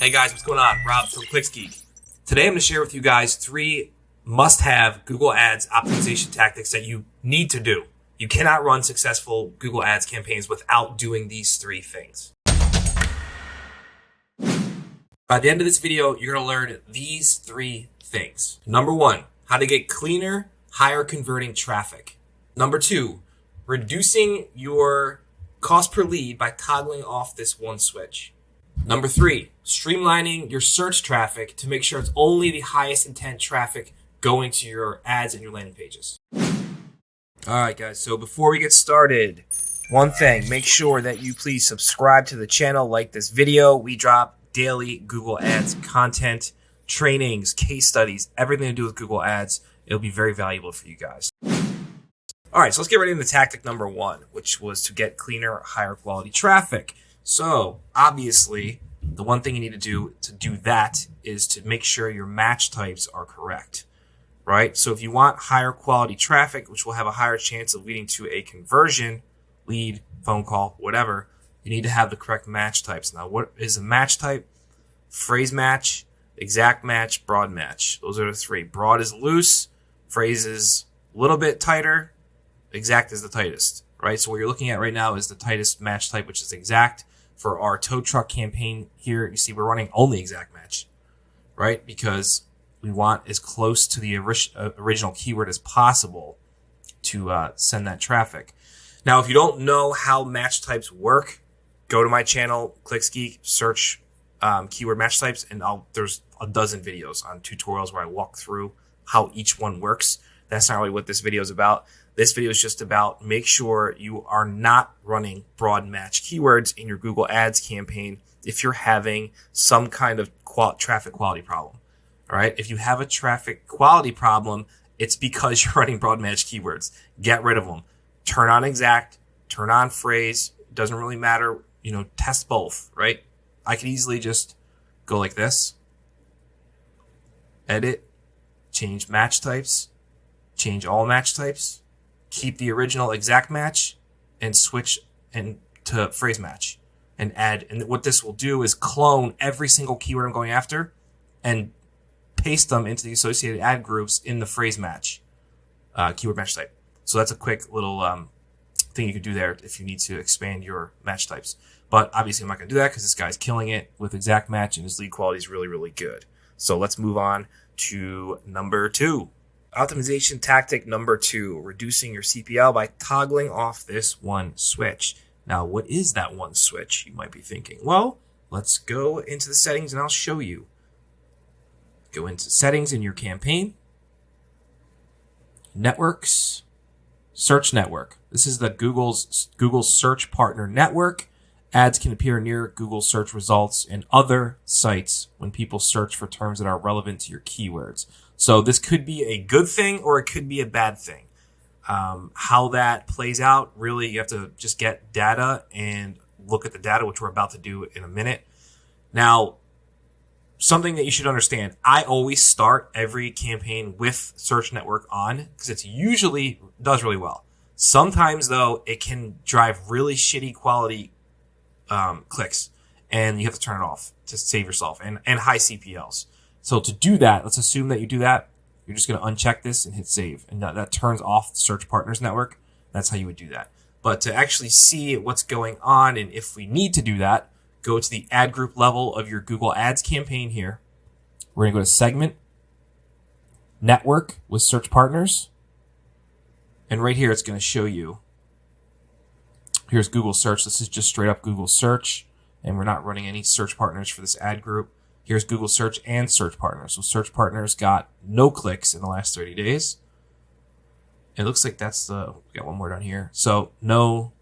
Hey guys, what's going on? Rob from ClicksGeek. Today I'm going to share with you guys 3 must-have Google Ads optimization tactics that you need to do. You cannot run successful Google Ads campaigns without doing these 3 things. By the end of this video, you're going to learn these 3 things. Number 1, how to get cleaner, higher converting traffic. Number 2, reducing your cost per lead by toggling off this one switch. Number 3, streamlining your search traffic to make sure it's only the highest intent traffic going to your ads and your landing pages. All right, guys. So before we get started, one thing, make sure that you please subscribe to the channel, like this video. We drop daily Google Ads content, trainings, case studies, everything to do with Google Ads. It'll be very valuable for you guys. All right, so let's get right into tactic number 1, which was to get cleaner, higher quality traffic. So obviously, the one thing you need to do that is to make sure your match types are correct, right? So if you want higher quality traffic, which will have a higher chance of leading to a conversion, lead, phone call, whatever, you need to have the correct match types. Now, what is a match type? Phrase match, exact match, broad match. Those are the 3. Broad is loose, phrase is a little bit tighter, exact is the tightest, right? So what you're looking at right now is the tightest match type, which is exact. For our tow truck campaign here, you see we're running only exact match, right? Because we want as close to the original keyword as possible to send that traffic. Now, if you don't know how match types work, go to my channel, ClicksGeek, search keyword match types, and there's a dozen videos on tutorials where I walk through how each one works. That's not really what this video is about. This video is just about make sure you are not running broad match keywords in your Google Ads campaign if you're having some kind of traffic quality problem. All right. If you have a traffic quality problem, it's because you're running broad match keywords. Get rid of them. Turn on exact, turn on phrase. It doesn't really matter. Test both, right? I could easily just go like this. Edit, change match types, change all match types. Keep the original exact match and switch to phrase match and add. And what this will do is clone every single keyword I'm going after and paste them into the associated ad groups in the phrase match, keyword match type. So that's a quick little thing you can do there if you need to expand your match types. But obviously I'm not going to do that because this guy's killing it with exact match and his lead quality is really, really good. So let's move on to number 2. Optimization tactic number 2, reducing your CPL by toggling off this one switch. Now, what is that one switch, you might be thinking? Well, let's go into the settings and I'll show you. Go into settings in your campaign, networks, search network. This is the Google Search Partner Network. Ads can appear near Google search results and other sites when people search for terms that are relevant to your keywords. So this could be a good thing or it could be a bad thing. How that plays out, really, you have to just get data and look at the data, which we're about to do in a minute. Now, something that you should understand, I always start every campaign with Search Network on because it usually does really well. Sometimes, though, it can drive really shitty quality clicks, and you have to turn it off to save yourself and high CPLs. So to do that, let's assume that you do that. You're just going to uncheck this and hit save. And that turns off the Search Partners Network. That's how you would do that. But to actually see what's going on and if we need to do that, go to the ad group level of your Google Ads campaign here. We're going to go to Segment, Network with Search Partners. And right here, it's going to show you. Here's Google Search. This is just straight up Google Search. And we're not running any search partners for this ad group. Here's Google Search and Search Partners. So Search Partners got no clicks in the last 30 days. It looks like that's we got one more down here. So no.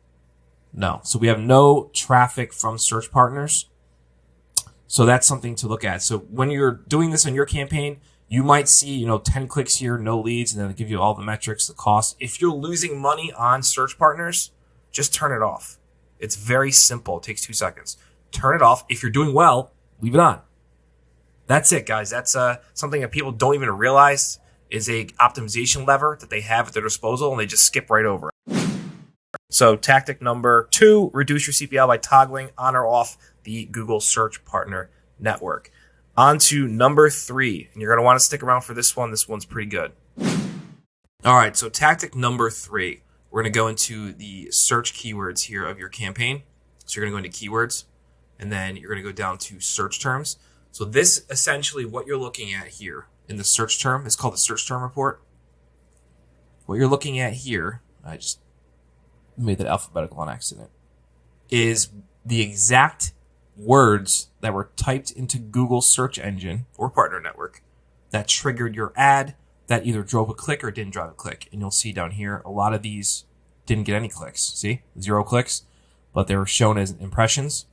So we have no traffic from Search Partners. So that's something to look at. So when you're doing this on your campaign, you might see, 10 clicks here, no leads, and then they give you all the metrics, the cost. If you're losing money on Search Partners, just turn it off. It's very simple. It takes 2 seconds. Turn it off. If you're doing well, leave it on. That's it, guys. That's something that people don't even realize is a optimization lever that they have at their disposal, and they just skip right over it. So tactic number 2, reduce your CPL by toggling on or off the Google Search Partner network. On to number 3, and you're going to want to stick around for this one. This one's pretty good. All right, so tactic number 3. We're going to go into the search keywords here of your campaign. So you're going to go into keywords, and then you're going to go down to search terms. So this essentially what you're looking at here in the search term is called the search term report. What you're looking at here, I just made that alphabetical on accident, is the exact words that were typed into Google search engine or partner network that triggered your ad that either drove a click or didn't drive a click. And you'll see down here, a lot of these didn't get any clicks. See, 0 clicks, but they were shown as impressions.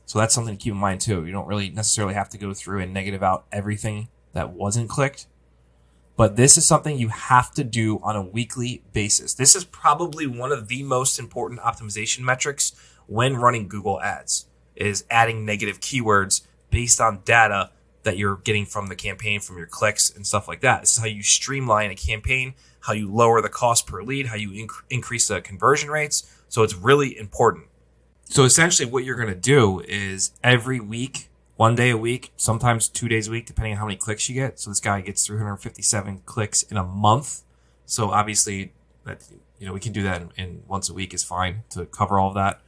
So that's something to keep in mind too. You don't really necessarily have to go through and negative out everything that wasn't clicked. But this is something you have to do on a weekly basis. This is probably one of the most important optimization metrics when running Google ads, is adding negative keywords based on data that you're getting from the campaign, from your clicks and stuff like that. This is how you streamline a campaign, how you lower the cost per lead, how you increase the conversion rates. So it's really important. So essentially what you're going to do is every week, 1 day a week, sometimes 2 days a week, depending on how many clicks you get. So this guy gets 357 clicks in a month. So obviously, that, we can do that in once a week is fine to cover all of that.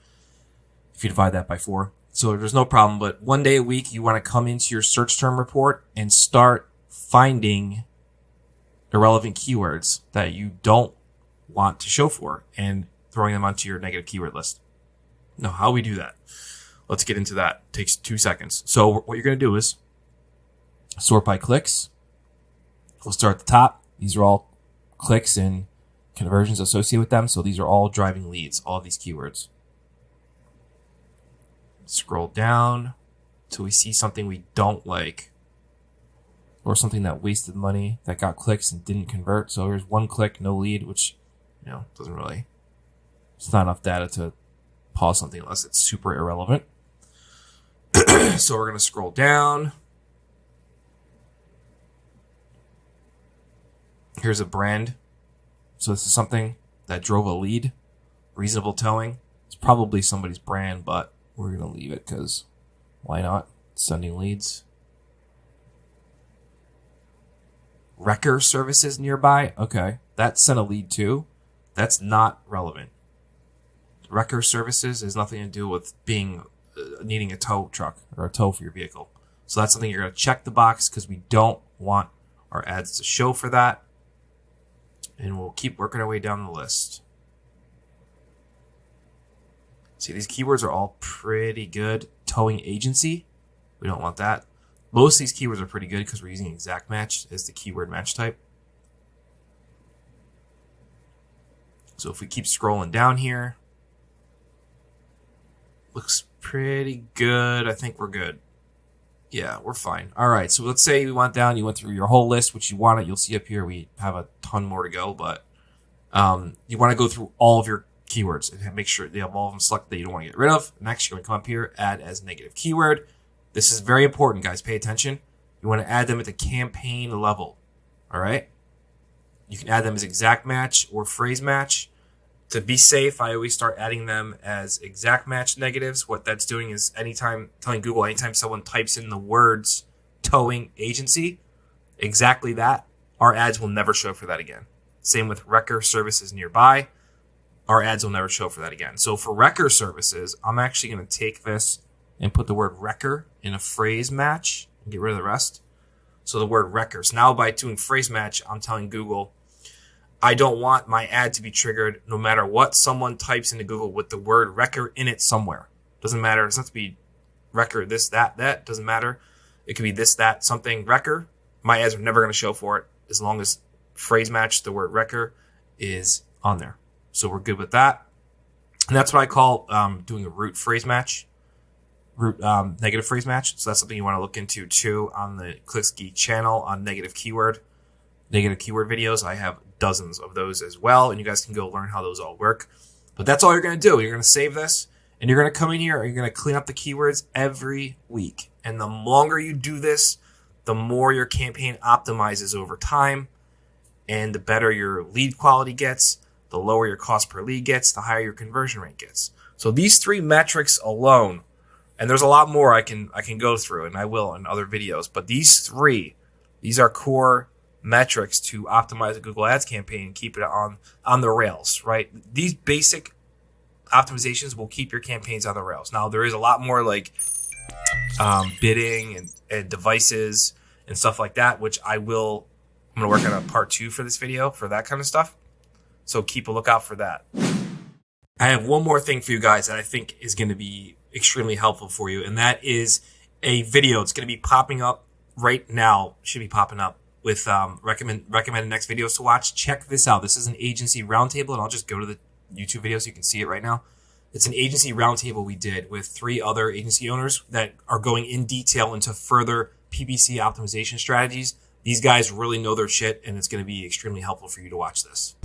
If you divide that by 4. So there's no problem. But 1 day a week, you want to come into your search term report and start finding irrelevant keywords that you don't want to show for and throwing them onto your negative keyword list. Now, how we do that? Let's get into that. It takes 2 seconds. So what you're going to do is sort by clicks. We'll start at the top. These are all clicks and conversions associated with them. So these are all driving leads, all of these keywords. Scroll down till we see something we don't like or something that wasted money, that got clicks and didn't convert. So here's 1 click, no lead, which, doesn't really, it's not enough data to pause something unless it's super irrelevant. So we're going to scroll down. Here's a brand. So this is something that drove a lead. Reasonable towing. It's probably somebody's brand, but we're going to leave it because why not? Sending leads. Wrecker services nearby. Okay. That sent a lead too. That's not relevant. Wrecker services has nothing to do with needing a tow truck or a tow for your vehicle. So that's something you're going to check the box because we don't want our ads to show for that. And we'll keep working our way down the list. See, these keywords are all pretty good. Towing agency. We don't want that. Most of these keywords are pretty good because we're using exact match as the keyword match type. So if we keep scrolling down here, looks pretty good. I think we're good. Yeah, we're fine. All right, so let's say we went down, you went through your whole list, which you wanted. You'll see up here we have a ton more to go, but you want to go through all of your keywords and make sure they have all of them selected that you don't want to get rid of. Next, you're going to come up here, add as negative keyword. This is very important, guys. Pay attention. You want to add them at the campaign level. All right? You can add them as exact match or phrase match. To be safe, I always start adding them as exact match negatives. What that's doing is telling Google anytime someone types in the words towing agency, exactly that, our ads will never show for that again. Same with wrecker services nearby. Our ads will never show for that again. So for wrecker services, I'm actually going to take this and put the word wrecker in a phrase match and get rid of the rest. So the word wrecker. So now by doing phrase match, I'm telling Google, I don't want my ad to be triggered no matter what someone types into Google with the word wrecker in it somewhere. Doesn't matter. It doesn't have to be wrecker, this, that. Doesn't matter. It could be this, that, something, wrecker. My ads are never going to show for it as long as phrase match, the word wrecker, is on there. So we're good with that. And that's what I call doing a root phrase match, negative phrase match. So that's something you want to look into too on the ClickSkey channel on negative keyword videos. I have dozens of those as well, and you guys can go learn how those all work. But that's all you're going to do. You're going to save this, and you're going to come in here, and you're going to clean up the keywords every week. And the longer you do this, the more your campaign optimizes over time, and the better your lead quality gets, the lower your cost per lead gets, the higher your conversion rate gets. So these 3 metrics alone, And there's a lot more I can go through, and I will in other videos. But these are core metrics to optimize a Google Ads campaign and keep it on the rails, right? These basic optimizations will keep your campaigns on the rails. Now, there is a lot more like bidding and devices and stuff like that, which I'm going to work on a part 2 for this video for that kind of stuff. So keep a lookout for that. I have one more thing for you guys that I think is going to be extremely helpful for you, and that is a video. It's going to be popping up right now. Should be popping up with recommended next videos to watch. Check this out. This is an agency roundtable, and I'll just go to the YouTube video so you can see it right now. It's an agency roundtable we did with 3 other agency owners that are going in detail into further PPC optimization strategies. These guys really know their shit, and it's going to be extremely helpful for you to watch this.